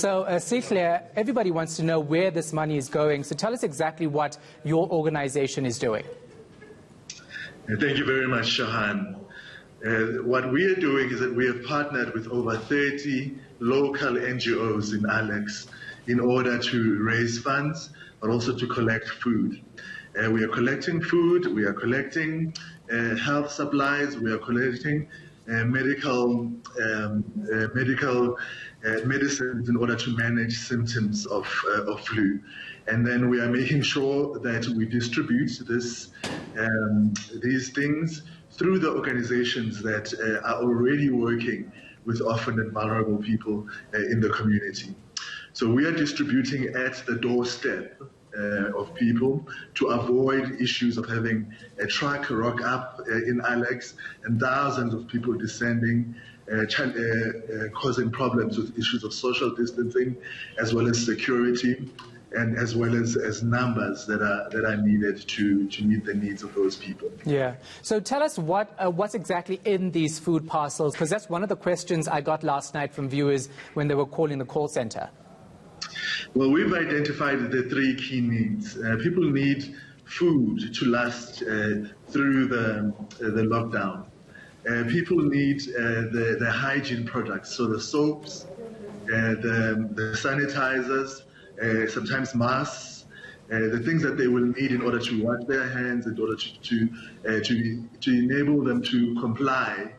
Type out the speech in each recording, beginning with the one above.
So, Sihle, everybody wants to know where this money is going. So tell us exactly what your organization is doing. Thank you very much, Shahan. What we are doing is that we have partnered with over 30 local NGOs in Alex in order to raise funds, but also to collect food. We are collecting food, we are collecting health supplies, we are collecting medical medicines in order to manage symptoms of flu. And then we are making sure that we distribute these things through the organizations that are already working with orphaned and vulnerable people in the community. So we are distributing at the doorstep of people to avoid issues of having a truck rock up in Alex and thousands of people descending, causing problems with issues of social distancing as well as security and as well as numbers that are needed to meet the needs of those people. Yeah. So tell us what's exactly in these food parcels, because that's one of the questions I got last night from viewers when they were calling the call center. Well, we've identified the three key needs. People need food to last through the lockdown. People need the hygiene products, so the soaps, the sanitizers, sometimes masks, the things that they will need in order to wash their hands, in order to enable them to comply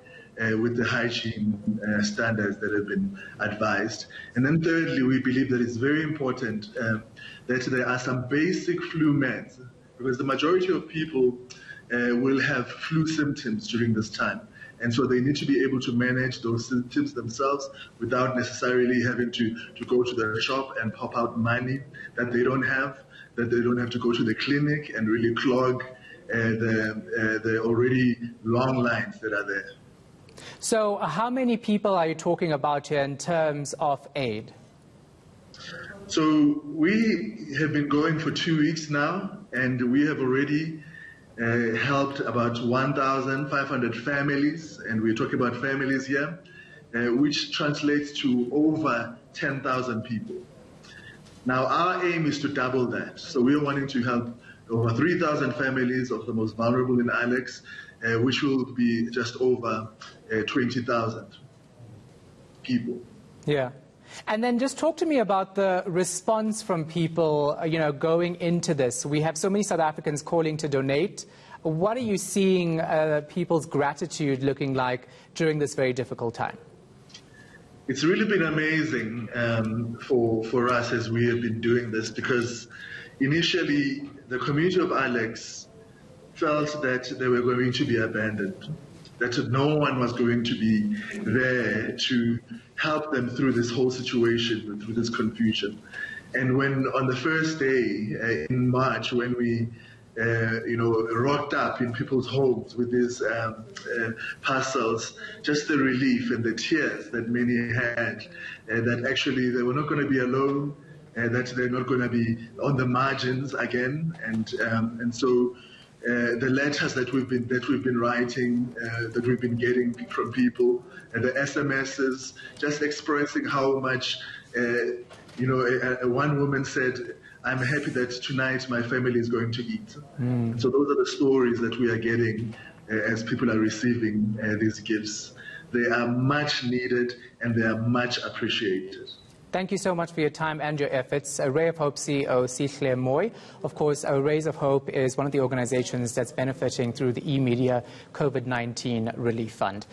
with the hygiene standards that have been advised. And then thirdly, we believe that it's very important that there are some basic flu meds, because the majority of people will have flu symptoms during this time. And so they need to be able to manage those symptoms themselves without necessarily having to go to the shop and pop out money that they don't have, that they don't have to go to the clinic and really clog the already long lines that are there. So how many people are you talking about here in terms of aid? So we have been going for 2 weeks now, and we have already helped about 1,500 families, and we're talking about families here, which translates to over 10,000 people. Now our aim is to double that. So we're wanting to help over 3,000 families of the most vulnerable in Alex, which will be just over 20,000 people. Yeah. And then just talk to me about the response from people, going into this. We have so many South Africans calling to donate. What are you seeing people's gratitude looking like during this very difficult time? It's really been amazing for us as we have been doing this, because initially the community of Alex felt that they were going to be abandoned, that no one was going to be there to help them through this whole situation, through this confusion. And when on the first day in March, when we rocked up in people's homes with these parcels, just the relief and the tears that many had, that actually they were not going to be alone, that they're not going to be on the margins again, and so the letters that we've been writing, that we've been getting from people, and the SMSs, just expressing how much, one woman said, "I'm happy that tonight my family is going to eat." So those are the stories that we are getting as people are receiving these gifts. They are much needed and they are much appreciated. Thank you so much for your time and your efforts. Ray of Hope CEO Sihle Moy. Of course, Rays of Hope is one of the organizations that's benefiting through the e-media COVID-19 Relief Fund.